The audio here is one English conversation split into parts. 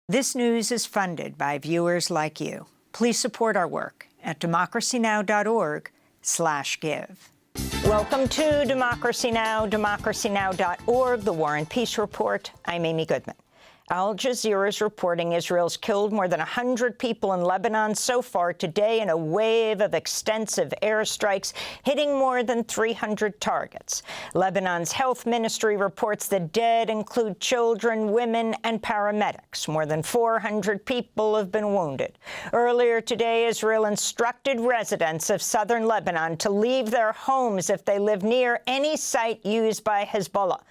This news is funded by viewers like you. Please support our work at democracynow.org/give. Welcome to Democracy Now!, democracynow.org, the War and Peace Report. I'm Amy Goodman. Al Jazeera is reporting Israel's killed more than 100 people in Lebanon so far today in a wave of extensive airstrikes, hitting more than 300 targets. Lebanon's health ministry reports the dead include children, women, and paramedics. More than 400 people have been wounded. Earlier today, Israel instructed residents of southern Lebanon to leave their homes if they live near any site used by Hezbollah.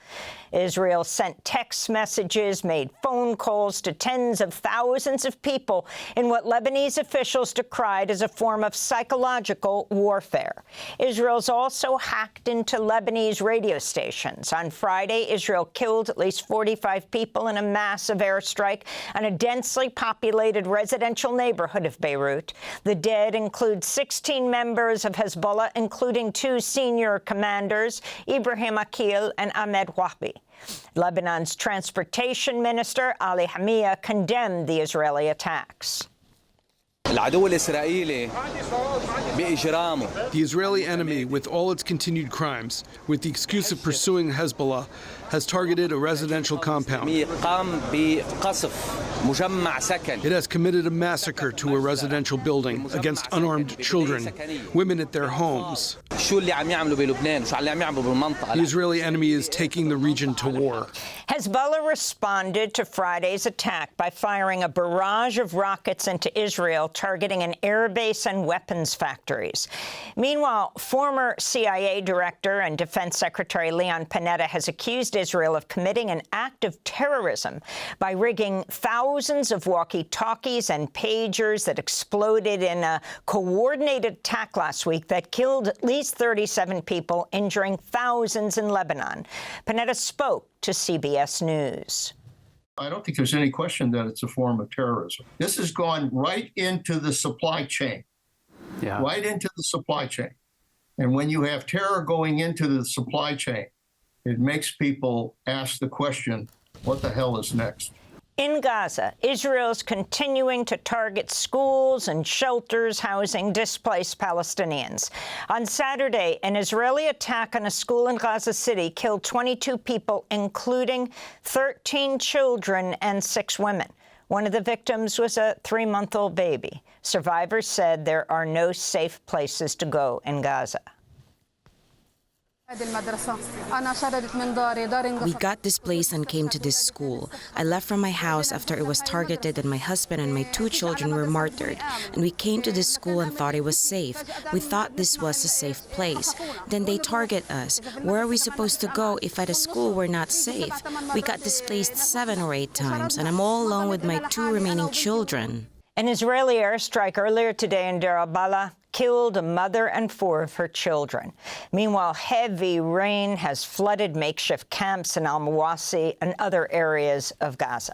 Israel sent text messages, made phone calls to tens of thousands of people in what Lebanese officials decried as a form of psychological warfare. Israel's also hacked into Lebanese radio stations. On Friday, Israel killed at least 45 people in a massive airstrike on a densely populated residential neighborhood of Beirut. The dead include 16 members of Hezbollah, including 2 senior commanders, Ibrahim Akil and Ahmed Wahbi. Lebanon's transportation minister, Ali Hamia, condemned the Israeli attacks. The Israeli enemy, with all its continued crimes, with the excuse of pursuing Hezbollah, has targeted a residential compound. It has committed a massacre to a residential building against unarmed children, women at their homes. The Israeli enemy is taking the region to war. Hezbollah responded to Friday's attack by firing a barrage of rockets into Israel, targeting an airbase and weapons factories. Meanwhile, former CIA Director and Defense Secretary Leon Panetta has accused Israel of committing an act of terrorism by rigging thousands of walkie-talkies and pagers that exploded in a coordinated attack last week that killed at least 37 people, injuring thousands in Lebanon. Panetta spoke to CBS News. I don't think there's any question that it's a form of terrorism. This has gone right into the supply chain, right into the supply chain. And when you have terror going into the supply chain, it makes people ask the question, what the hell is next? In Gaza, Israel's continuing to target schools and shelters housing displaced Palestinians. On Saturday, an Israeli attack on a school in Gaza City killed 22 people, including 13 children and 6 women. One of the victims was a 3-month-old baby. Survivors said there are no safe places to go in Gaza. We got displaced and came to this school. I left from my house after it was targeted and my husband and my 2 children were martyred. And we came to this school and thought it was safe. We thought this was a safe place. Then they target us. Where are we supposed to go if at a school we're not safe? We got displaced 7 or 8 times, and I'm all alone with my 2 remaining children. An Israeli airstrike earlier today in Deir al-Balah killed a mother and 4 of her children. Meanwhile, heavy rain has flooded makeshift camps in al-Mawasi and other areas of Gaza.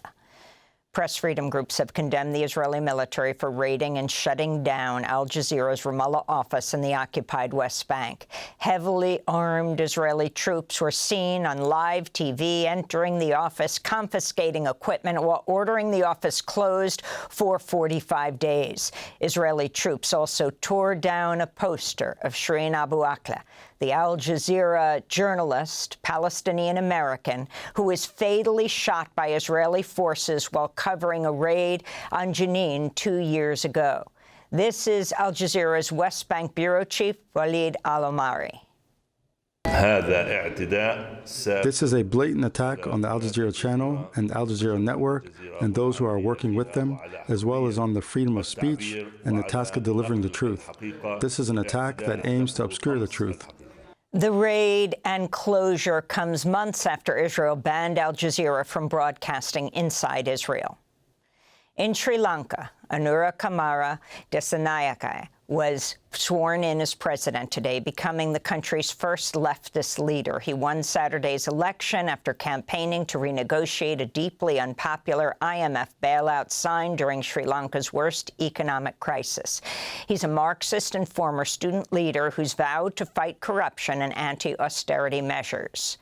Press freedom groups have condemned the Israeli military for raiding and shutting down Al Jazeera's Ramallah office in the occupied West Bank. Heavily armed Israeli troops were seen on live TV entering the office, confiscating equipment while ordering the office closed for 45 days. Israeli troops also tore down a poster of Shireen Abu Akleh, the Al Jazeera journalist, Palestinian-American, who was fatally shot by Israeli forces while covering a raid on Jenin 2 years ago. This is Al Jazeera's West Bank bureau chief, Walid Al-Omari. This is a blatant attack on the Al Jazeera channel and Al Jazeera network and those who are working with them, as well as on the freedom of speech and the task of delivering the truth. This is an attack that aims to obscure the truth. The raid and closure comes months after Israel banned Al Jazeera from broadcasting inside Israel. In Sri Lanka, Anura Kumara Dissanayake was sworn in as president today, becoming the country's first leftist leader. He won Saturday's election after campaigning to renegotiate a deeply unpopular IMF bailout signed during Sri Lanka's worst economic crisis. He's a Marxist and former student leader who's vowed to fight corruption and anti-austerity measures.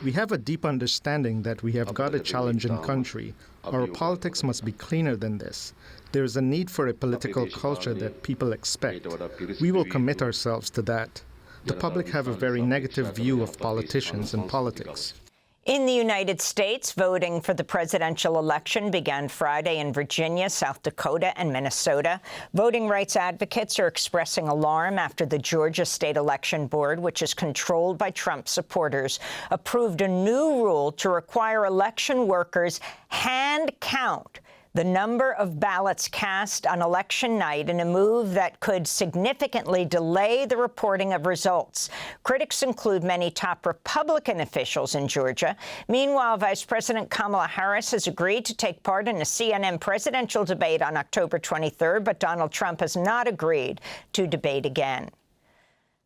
We have a deep understanding that we have got a challenging country. Our politics must be cleaner than this. There is a need for a political culture that people expect. We will commit ourselves to that. The public have a very negative view of politicians and politics. In the United States, voting for the presidential election began Friday in Virginia, South Dakota, and Minnesota. Voting rights advocates are expressing alarm after the Georgia State Election Board, which is controlled by Trump supporters, approved a new rule to require election workers hand count the number of ballots cast on election night in a move that could significantly delay the reporting of results. Critics include many top Republican officials in Georgia. Meanwhile, Vice President Kamala Harris has agreed to take part in a CNN presidential debate on October 23rd, but Donald Trump has not agreed to debate again.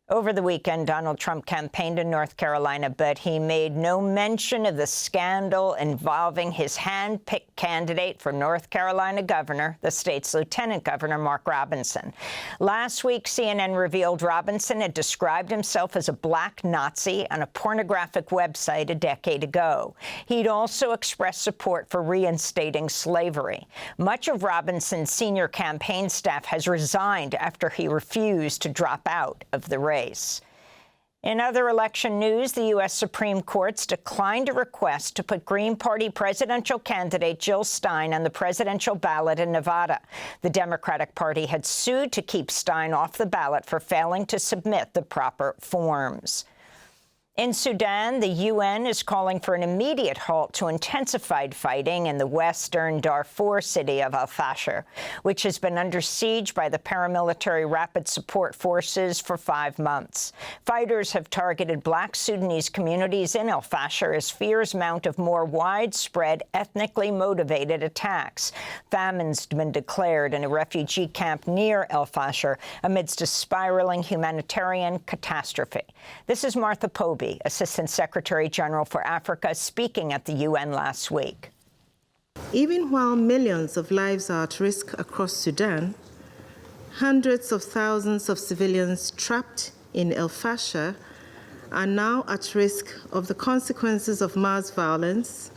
Over the weekend, Donald Trump campaigned in North Carolina, but he made no mention of the scandal involving his hand-picked candidate for North Carolina governor, the state's lieutenant governor, Mark Robinson. Last week, CNN revealed Robinson had described himself as a black Nazi on a pornographic website a decade ago. He'd also expressed support for reinstating slavery. Much of Robinson's senior campaign staff has resigned after he refused to drop out of the race. In other election news, the U.S. Supreme Court's declined a request to put Green Party presidential candidate Jill Stein on the presidential ballot in Nevada. The Democratic Party had sued to keep Stein off the ballot for failing to submit the proper forms. In Sudan, the UN is calling for an immediate halt to intensified fighting in the western Darfur city of al-Fashir, which has been under siege by the paramilitary Rapid Support Forces for 5 months. Fighters have targeted black Sudanese communities in al-Fashir as fears mount of more widespread ethnically motivated attacks. Famine's been declared in a refugee camp near al-Fashir amidst a spiraling humanitarian catastrophe. This is Martha Pobey, Assistant Secretary General for Africa, speaking at the UN last week. Even while millions of lives are at risk across Sudan, hundreds of thousands of civilians trapped in El Fasher are now at risk of the consequences of mass violence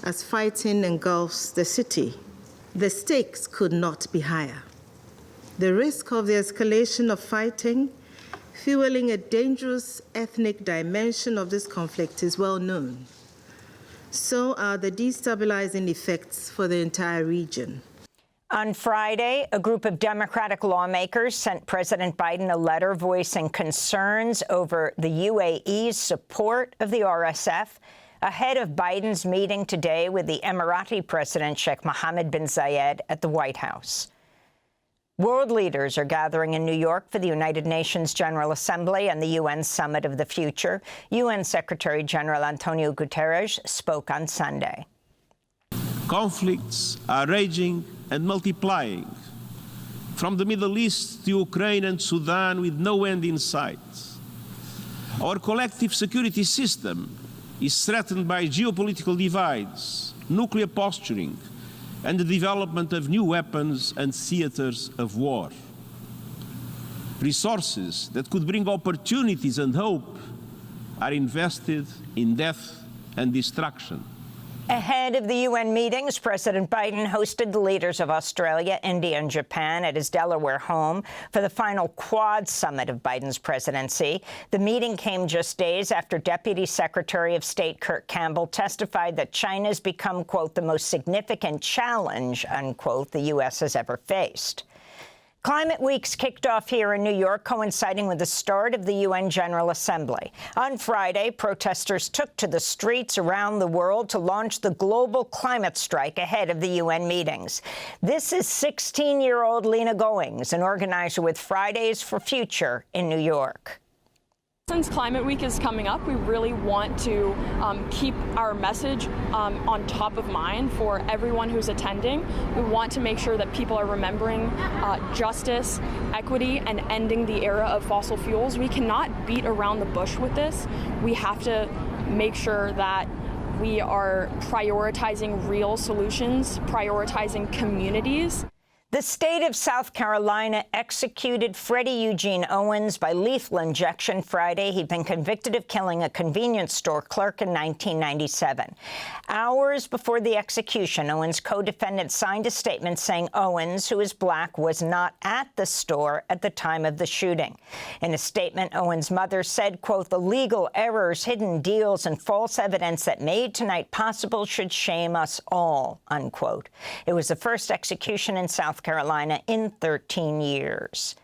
as fighting engulfs the city. The stakes could not be higher. The risk of the escalation of fighting, fueling a dangerous ethnic dimension of this conflict, is well known. So are the destabilizing effects for the entire region. On Friday, a group of Democratic lawmakers sent President Biden a letter voicing concerns over the UAE's support of the RSF ahead of Biden's meeting today with the Emirati President Sheikh Mohammed bin Zayed at the White House. World leaders are gathering in New York for the United Nations General Assembly and the UN Summit of the Future. UN Secretary General Antonio Guterres spoke on Sunday. Conflicts are raging and multiplying, from the Middle East to Ukraine and Sudan, with no end in sight. Our collective security system is threatened by geopolitical divides, nuclear posturing, and the development of new weapons and theaters of war. Resources that could bring opportunities and hope are invested in death and destruction. Ahead of the UN meetings, President Biden hosted the leaders of Australia, India, and Japan at his Delaware home for the final Quad summit of Biden's presidency. The meeting came just days after Deputy Secretary of State Kurt Campbell testified that China's become, quote, the most significant challenge, unquote, the U.S. has ever faced. Climate Weeks kicked off here in New York, coinciding with the start of the UN General Assembly. On Friday, protesters took to the streets around the world to launch the global climate strike ahead of the UN meetings. This is 16-year-old Lena Goings, an organizer with Fridays for Future in New York. Since Climate Week is coming up, we really want to keep our message on top of mind for everyone who's attending. We want to make sure that people are remembering justice, equity, and ending the era of fossil fuels. We cannot beat around the bush with this. We have to make sure that we are prioritizing real solutions, prioritizing communities. The state of South Carolina executed Freddy Eugene Owens by lethal injection Friday. He'd been convicted of killing a convenience store clerk in 1997. Hours before the execution, Owens' co-defendant signed a statement saying Owens, who is black, was not at the store at the time of the shooting. In a statement, Owens' mother said, quote, "The legal errors, hidden deals, and false evidence that made tonight possible should shame us all," unquote. It was the first execution in South Carolina in 13 years.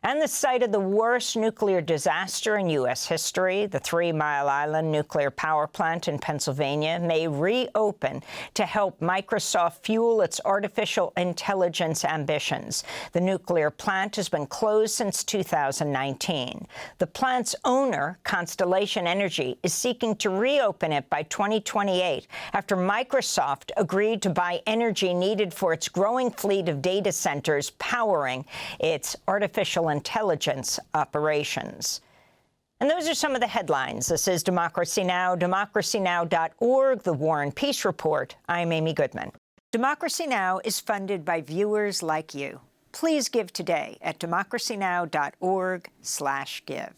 And the site of the worst nuclear disaster in U.S. history, the 3 Mile Island nuclear power plant in Pennsylvania, may reopen to help Microsoft fuel its artificial intelligence ambitions. The nuclear plant has been closed since 2019. The plant's owner, Constellation Energy, is seeking to reopen it by 2028 after Microsoft agreed to buy energy needed for its growing fleet of data centers powering its artificial intelligence operations. And those are some of the headlines. This is Democracy Now!, democracynow.org, The War and Peace Report. I'm Amy Goodman. Democracy Now! Is funded by viewers like you. Please give today at democracynow.org/give.